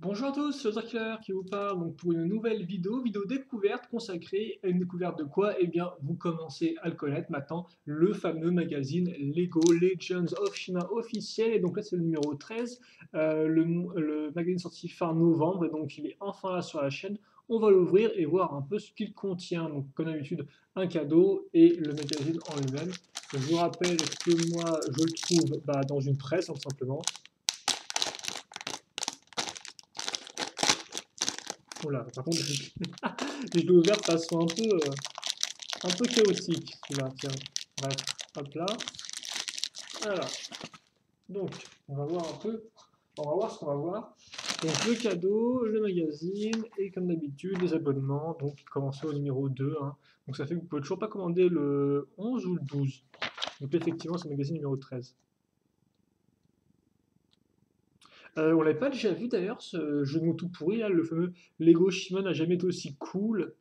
Bonjour à tous, c'est Killer qui vous parle donc pour une nouvelle vidéo découverte consacrée à une découverte de quoi? Eh bien, vous commencez à le connaître maintenant, le fameux magazine Lego Legends of Shima officiel. Et donc là, c'est le numéro 13, le magazine sorti fin novembre, et donc il est enfin là sur la chaîne. On va l'ouvrir et voir un peu ce qu'il contient. Donc, comme d'habitude, un cadeau et le magazine en lui-même. Je vous rappelle que moi, je le trouve dans une presse, tout simplement. Oh là, par contre, je l'ai ouvert de façon un peu chaotique, celui-là, tiens. Bref, hop là. Alors, donc, on va voir un peu, on va voir ce qu'on va voir. Donc, le cadeau, le magazine, et comme d'habitude, les abonnements. Donc, commencer au numéro 2, hein. Donc, ça fait que vous pouvez toujours pas commander le 11 ou le 12. Donc, effectivement, c'est le magazine numéro 13. On l'avait pas déjà vu d'ailleurs, ce jeu de mots tout pourri, là, le fameux Lego Shimon n'a jamais été aussi cool.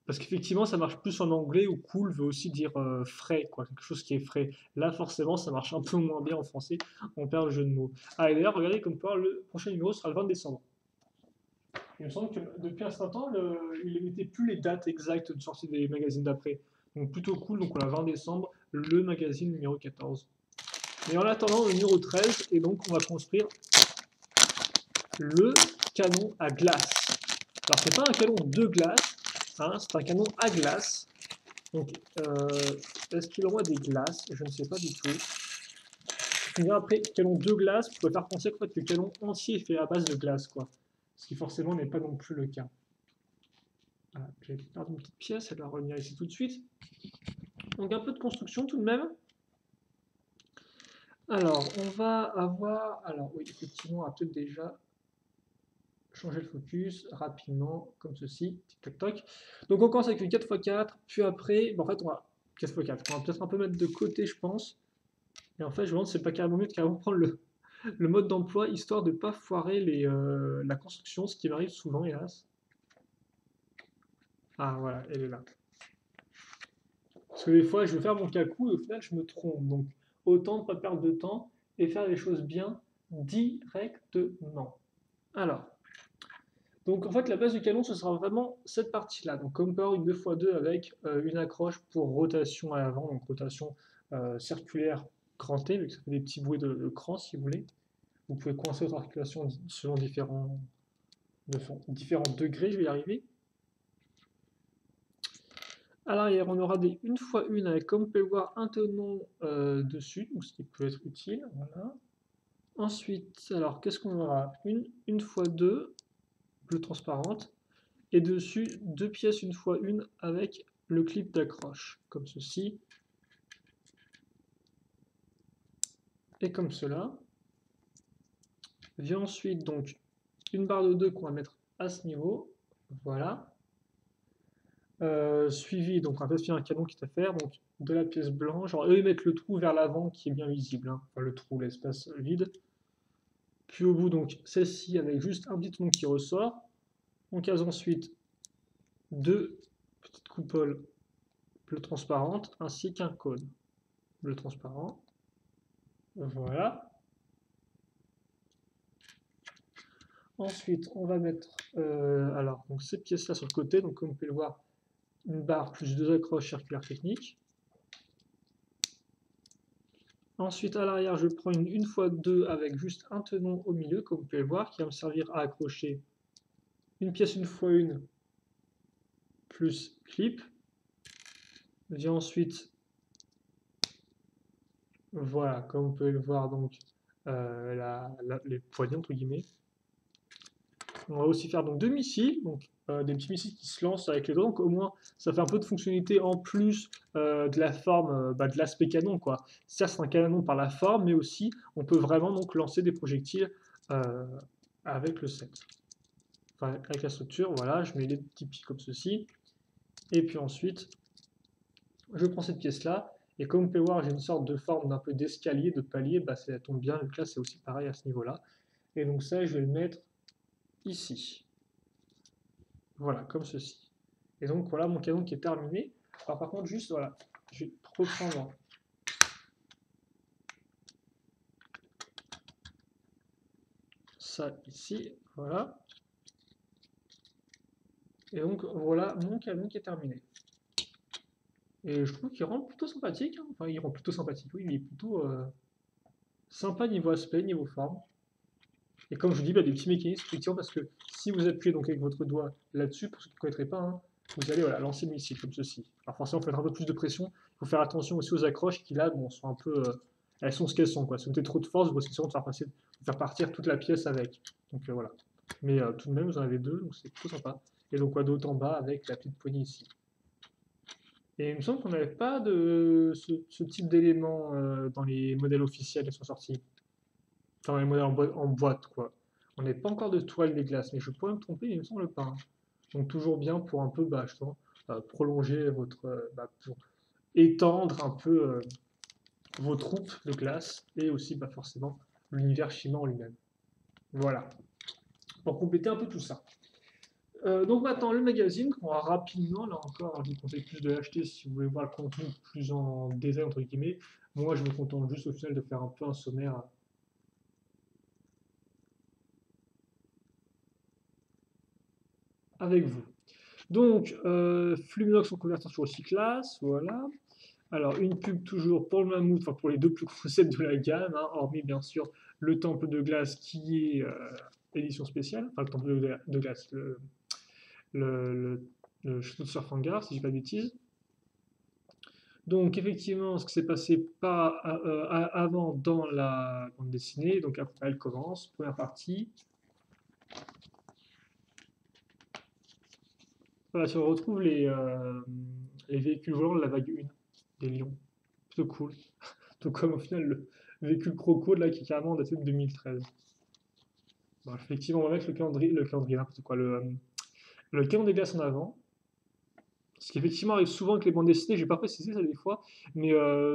Parce qu'effectivement, ça marche plus en anglais où cool veut aussi dire frais, quoi, quelque chose qui est frais. Là, forcément, ça marche un peu moins bien en français, on perd le jeu de mots. Ah, et d'ailleurs, regardez comme quoi le prochain numéro sera le 20 décembre. Il me semble que depuis un certain temps, il n'émettait plus les dates exactes de sortie des magazines d'après. Donc plutôt cool, donc on a 20 décembre, le magazine numéro 14. Et en attendant, le numéro 13, et donc on va construire le canon à glace. Alors, c'est pas un canon de glace, hein, c'est un canon à glace. Donc, est-ce qu'il aura des glaces? Je ne sais pas du tout. On verra après, canon de glace, vous pouvez faire penser que le canon entier est fait à base de glace, quoi. Ce qui forcément n'est pas non plus le cas. Voilà, j'ai perdu une petite pièce, elle va revenir ici tout de suite. Donc un peu de construction tout de même. Alors, on va avoir... Alors oui, effectivement, on va peut-être déjà changer le focus rapidement, comme ceci, tic tac toc. Donc on commence avec une 4x4, puis après, en fait on va 4x4, on va peut-être un peu mettre de côté je pense, et en fait je me demande si c'est pas carrément mieux de carrément prendre le mode d'emploi, histoire de ne pas foirer la construction, ce qui m'arrive souvent hélas. Ah voilà, elle est là. Parce que des fois je veux faire mon cacou et au final je me trompe, donc autant ne pas perdre de temps et faire les choses bien directement. Alors, donc en fait, la base du canon, ce sera vraiment cette partie-là. Donc Compower une 2x2 avec une accroche pour rotation à l'avant, donc rotation circulaire crantée, vu que ça fait des petits bruits de cran si vous voulez. Vous pouvez coincer votre articulation selon différents degrés, je vais y arriver. À l'arrière, on aura des 1x1 avec, comme vous pouvez le voir, un tenon dessus, donc ce qui peut être utile. Voilà. Ensuite, alors qu'est-ce qu'on aura? Une 1x2, bleu transparente. Et dessus, deux pièces 1x1 avec le clip d'accroche, comme ceci, et comme cela. Vient ensuite donc une barre de 2 qu'on va mettre à ce niveau, voilà. Suivi, donc on va faire un canon qui est à faire, donc de la pièce blanche, genre eux ils mettent le trou vers l'avant qui est bien visible, hein. Enfin le trou, l'espace vide. Puis au bout, donc celle-ci avec juste un petit tronc qui ressort. On case ensuite deux petites coupoles bleu transparentes ainsi qu'un cône bleu transparent. Voilà. Ensuite, on va mettre alors, donc ces pièces-là sur le côté. Donc, comme vous pouvez le voir, une barre plus deux accroches circulaires techniques. Ensuite, à l'arrière, je prends une 1x2 avec juste un tenon au milieu, comme vous pouvez le voir, qui va me servir à accrocher une pièce 1x1 plus clip. Vient ensuite, voilà, comme vous pouvez le voir, donc les poignées entre guillemets. On va aussi faire donc deux missiles, donc des petits missiles qui se lancent avec les doigts, donc au moins ça fait un peu de fonctionnalité en plus de la forme, de l'aspect canon quoi. Certes c'est un canon par la forme, mais aussi on peut vraiment donc lancer des projectiles euh, avec le set. Enfin, avec la structure, voilà, je mets les petits pieds comme ceci, et puis ensuite je prends cette pièce là, et comme vous pouvez voir j'ai une sorte de forme d'un peu d'escalier, de palier, bah, ça tombe bien, donc là c'est aussi pareil à ce niveau là, et donc ça je vais le mettre ici. Voilà, comme ceci. Et donc voilà mon canon qui est terminé. Alors par contre, juste voilà, je vais reprendre ça ici, voilà. Et donc voilà mon canon qui est terminé. Et je trouve qu'il rend plutôt sympathique, hein. Enfin, il rend plutôt sympathique, oui, il est plutôt sympa niveau aspect, niveau forme. Et comme je vous dis, bah, des petits mécanismes, effectivement, parce que si vous appuyez donc avec votre doigt là-dessus, pour ceux qui ne connaîtraient pas, hein, vous allez voilà, lancer le missile comme ceci. Alors forcément, il faut faire un peu plus de pression. Il faut faire attention aussi aux accroches qui là, bon, sont un peu, elles sont ce qu'elles sont, quoi. Si vous mettez trop de force, vous risquez sûrement de faire partir toute la pièce avec. Donc voilà. Mais tout de même, vous en avez deux, donc c'est plutôt sympa. Et donc quoi d'autre en bas avec la petite poignée ici. Et il me semble qu'on n'avait pas de ce type d'élément dans les modèles officiels qui sont sortis. Enfin, les modèles en boîte, quoi. On n'est pas encore de toile des glaces, mais je pourrais me tromper, mais il me semble pas, hein. Donc toujours bien pour un peu, bah, justement, prolonger votre, pour étendre un peu vos troupes de glace et aussi, bah, forcément, l'univers Shima en lui-même. Voilà, pour compléter un peu tout ça. Donc maintenant, le magazine, qu'on va rapidement, là encore, hein, je vous conseille plus de l'acheter si vous voulez voir le contenu plus en détail, entre guillemets. Moi, je me contente juste au final de faire un peu un sommaire avec vous. Donc, Fluminox en convertir sur Cyclas, voilà. Alors, une pub toujours pour le Mammouth, enfin pour les deux plus gros sets de la gamme, hein, hormis bien sûr le Temple de Glace qui est édition spéciale, enfin le Temple de Glace, le, le, le Château de Surfangar, si je dis pas de bêtises. Donc, effectivement, ce qui s'est passé pas avant dans la bande dessinée, donc après elle commence, première partie. Voilà, si on retrouve les véhicules volants de la vague 1, des lions. Plutôt cool. Tout comme au final le véhicule Croco là qui est carrément daté de 2013. Bon, effectivement, on va mettre le calendrier, n'importe quoi, le canon des glaces en avant. Ce qui effectivement arrive souvent avec les bandes dessinées, je vais pas préciser ça des fois, mais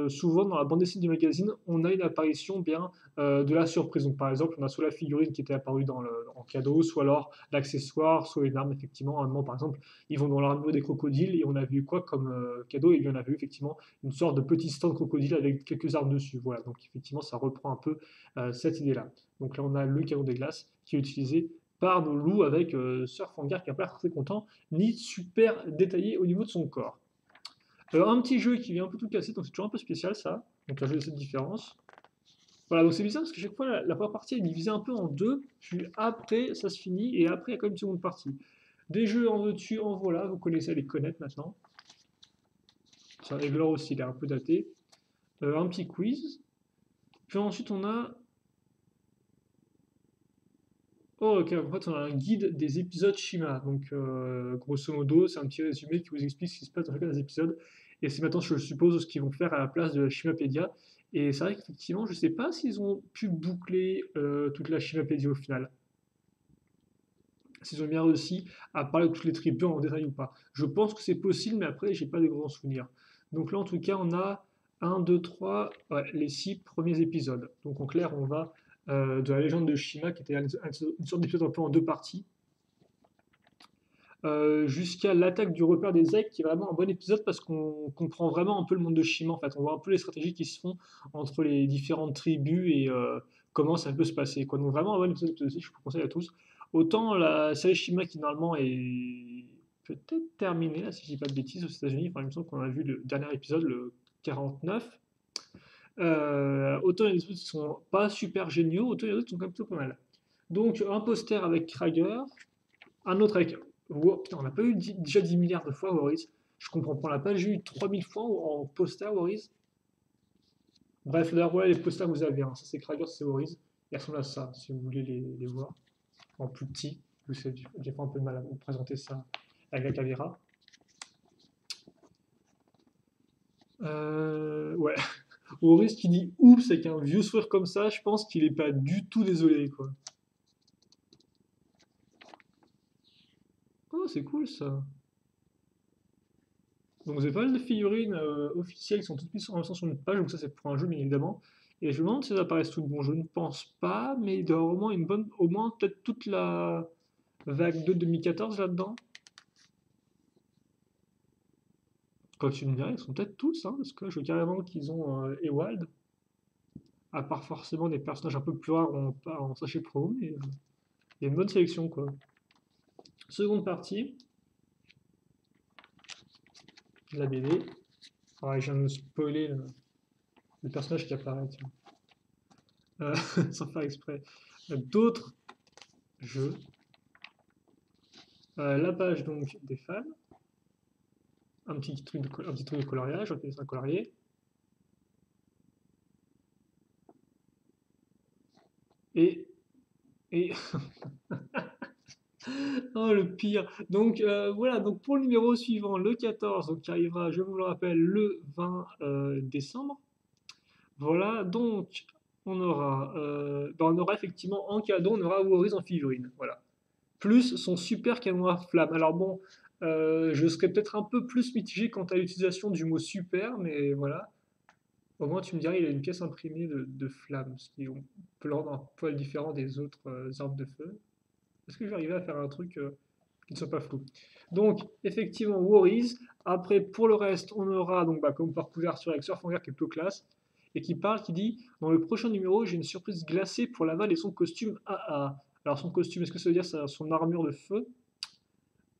souvent dans la bande dessinée du magazine, on a une apparition bien de la surprise. Donc par exemple, on a soit la figurine qui était apparue en cadeau, soit alors l'accessoire, soit une arme. Effectivement, à un moment par exemple, ils vont dans l'armure des crocodiles et on a vu quoi comme cadeau? Et bien on a vu effectivement une sorte de petit stand crocodile avec quelques armes dessus. Voilà, donc effectivement ça reprend un peu cette idée-là. Donc là on a le canon des glaces qui est utilisé par nos loups avec Surf Hangar qui n'a pas l'air très content ni super détaillé au niveau de son corps. Un petit jeu qui vient un peu tout casser, donc c'est toujours un peu spécial ça. Donc un jeu de cette différence. Voilà, donc c'est bizarre parce que chaque fois la première partie est divisée un peu en deux, puis après ça se finit et après il y a quand même une seconde partie. Des jeux en veux-tu, en voilà, vous connaissez à les connaître maintenant. Ça Eglor aussi, il est un peu daté. Un petit quiz. Puis ensuite on a. Oh, ok, en fait on a un guide des épisodes Shima. Donc grosso modo, c'est un petit résumé qui vous explique ce qui se passe dans chacun des épisodes. Et c'est maintenant, je suppose, ce qu'ils vont faire à la place de la Shimapédia. Et c'est vrai qu'effectivement, je ne sais pas s'ils ont pu boucler toute la Shimapédia au final. S'ils ont bien réussi à parler de toutes les tribus en détail ou pas. Je pense que c'est possible, mais après, j'ai pas de grands souvenirs. Donc là, en tout cas, on a un, 2, 3, ouais, les 6 premiers épisodes. Donc en clair, on va de la légende de Shima, qui était une sorte d'épisode un peu en deux parties, jusqu'à l'attaque du repère des Aigles, qui est vraiment un bon épisode parce qu'on comprend vraiment un peu le monde de Shima. En fait, on voit un peu les stratégies qui se font entre les différentes tribus et comment ça peut se passer, quoi. Donc vraiment un bon épisode aussi, je vous conseille à tous. Autant la série Shima qui normalement est peut-être terminée, là, si je dis pas de bêtises, aux États-Unis. Enfin, il me semble qu'on a vu le dernier épisode, le 49. Autant il y a des épisodes qui sont pas super géniaux, autant il y a d'autres qui sont quand même plutôt pas mal. Donc un poster avec Krager, un autre avec. Wow, putain, on n'a pas eu déjà 10 milliards de fois Warriors. Je comprends pas, on l'a pas déjà eu 3000 fois en poster Warriors. Bref, là, voilà les posters que vous avez, hein. Ça c'est Krager, c'est Warriors. Ils ressemblent à ça, si vous voulez les voir en plus petit. J'ai pas un peu de mal à vous présenter ça avec la caméra. Ouais. Warriors qui dit oups avec un vieux sourire comme ça, je pense qu'il est pas du tout désolé, quoi. Oh, c'est cool ça. Donc vous avez pas mal de figurines officielles qui sont toutes mises en même temps sur une page, donc ça c'est pour un jeu bien évidemment. Et je me demande si elles apparaissent toutes. Bon, je ne pense pas, mais il doit y avoir au moins une bonne, au moins peut-être toute la vague de 2014 là-dedans. Quand tu me dirais, ils sont peut-être tous, hein, parce que là je vois carrément qu'ils ont Ewald. à part forcément des personnages un peu plus rares en sachet pro, mais il y a une bonne sélection, quoi. Seconde partie, de la BD. Ah, je viens de me spoiler le personnage qui apparaît, tiens. Sans faire exprès. D'autres jeux. La page donc des fans. Un petit truc de coloriage, on fait ça colorier. Et, et oh, le pire. Donc voilà, donc pour le numéro suivant, le 14, donc qui arrivera, je vous le rappelle, le 20 décembre. Voilà, donc on aura effectivement en cadeau, on aura Warriors en figurine. Voilà. Plus son super canon à flamme. Alors bon, je serais peut-être un peu plus mitigé quant à l'utilisation du mot super, mais voilà. Au moins, tu me dirais, il a une pièce imprimée de flamme, ce qui peut le rendre un poil différent des autres armes de feu. Est-ce que je vais arriver à faire un truc qui ne soit pas flou? Donc, effectivement, Worries. Après, pour le reste, on aura, donc, bah, comme par couverture avec Surfanger qui est plutôt classe, et qui dit, dans le prochain numéro, j'ai une surprise glacée pour Laval et son costume AA. Alors, son costume, est-ce que ça veut dire son armure de feu?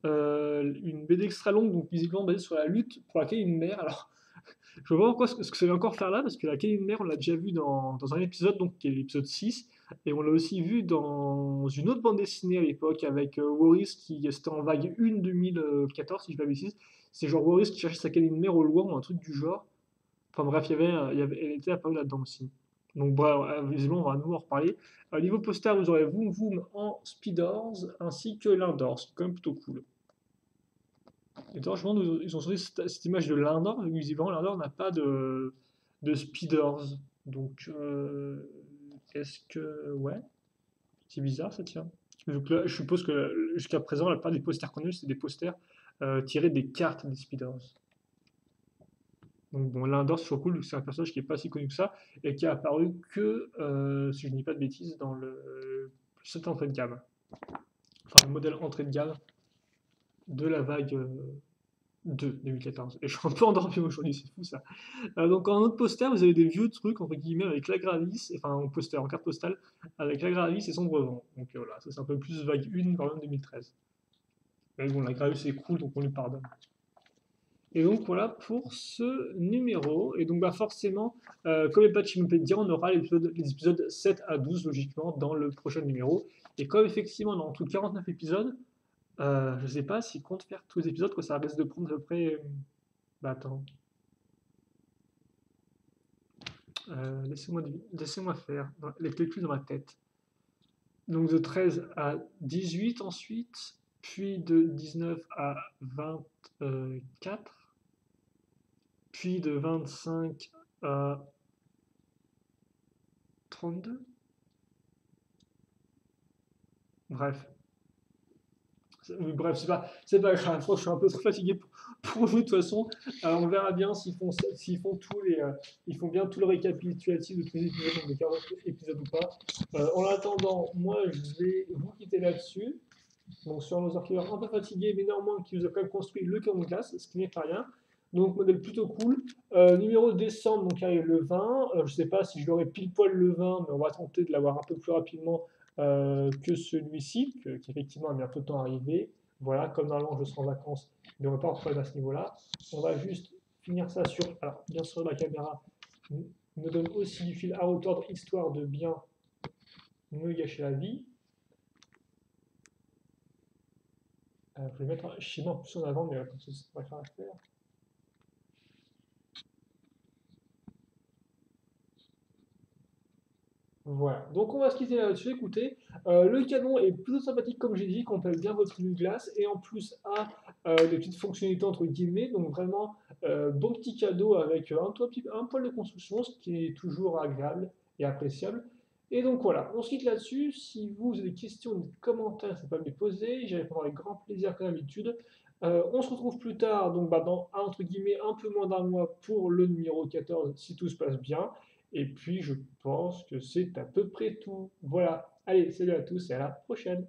Une BD extra longue, donc visiblement basée sur la lutte pour la Kaline Mère. Alors, je vois pas pourquoi ce que ça veut encore faire là, parce que la Kaline Mère, on l'a déjà vu dans un épisode, donc qui est l'épisode 6, et on l'a aussi vu dans une autre bande dessinée à l'époque avec Warris, qui c'était en vague 1 2014, si je ne dis pas de bêtises. C'est genre Warris qui cherchait sa Kaline Mère au loin, ou un truc du genre. Enfin bref, elle était apparue là-dedans aussi. Donc bref, visiblement, on va à nouveau en reparler. Niveau poster, vous aurez Voom Voom en Speedors, ainsi que Lindor, c'est quand même plutôt cool. Et d'ailleurs, je me demande où ils ont sorti cette image de Lindor, vu que visiblement Lindor n'a pas de speeders. Donc, est-ce que. Ouais, c'est bizarre ça, tiens. Donc là, je suppose que jusqu'à présent, la plupart des posters qu'on a eu, c'est des posters tirés des cartes des speeders. Donc bon, Lindor, c'est toujours cool, c'est un personnage qui n'est pas si connu que ça, et qui a apparu que, si je ne dis pas de bêtises, dans cette entrée de gamme. Enfin, le modèle entrée de gamme de la vague 2 2014. Et je suis un peu endormi aujourd'hui, c'est fou ça. Donc en autre poster, vous avez des vieux trucs, entre guillemets, avec la Gravis, enfin en poster, en carte postale, avec la Gravis et son brevet. Donc voilà, ça c'est un peu plus vague 1, quand même 2013. Mais bon, la Gravis c'est cool, donc on lui pardonne. Et donc voilà pour ce numéro. Et donc bah forcément, comme les patchs me de dire, on aura les épisodes 7 à 12 logiquement dans le prochain numéro. Et comme effectivement on a en tout 49 épisodes, je sais pas s'ils comptent faire tous les épisodes, que ça risque de prendre à peu près. Bah attends. Laissez-moi faire les calculs dans ma tête. Donc de 13 à 18 ensuite, puis de 19 à 24, puis de 25 à 32. Bref. Bref, c'est pas grave, je suis un peu trop fatigué pour vous de toute façon. On verra bien ils font bien tout le récapitulatif de tous les épisodes, donc de 40 épisodes ou pas. En attendant, moi je vais vous quitter là-dessus. Donc sur nos archiveurs un peu fatigués, mais néanmoins qui nous a quand même construit le canon de classe, ce qui n'est pas rien. Donc modèle plutôt cool. Numéro de décembre, donc arrive le 20. Je ne sais pas si je l'aurai pile poil le 20, mais on va tenter de l'avoir un peu plus rapidement que celui-ci, qui effectivement a mis un peu de temps à arriver. Voilà, comme normalement je serai en vacances, il n'y aurait pas de problème à ce niveau-là. On va juste finir ça sur. Alors, bien sûr, la caméra me donne aussi du fil à retordre, histoire de bien me gâcher la vie. Je vais mettre un schéma plus en avant, mais comme ça, c'est pas grave à faire. Voilà, donc on va se quitter là-dessus. Écoutez, le canon est plutôt sympathique, comme j'ai dit, qu'on peut bien votre de glace, et en plus a des petites fonctionnalités entre guillemets, donc vraiment bon petit cadeau avec un poil de construction, ce qui est toujours agréable et appréciable. Et donc voilà, on se quitte là-dessus. Si vous avez des questions, des commentaires, n'hésitez pas à me les poser, j'y répondrai avec grand plaisir comme d'habitude. On se retrouve plus tard, donc bah, dans entre guillemets un peu moins d'un mois pour le numéro 14, si tout se passe bien. Et puis je pense que c'est à peu près tout. Voilà. Allez, salut à tous et à la prochaine.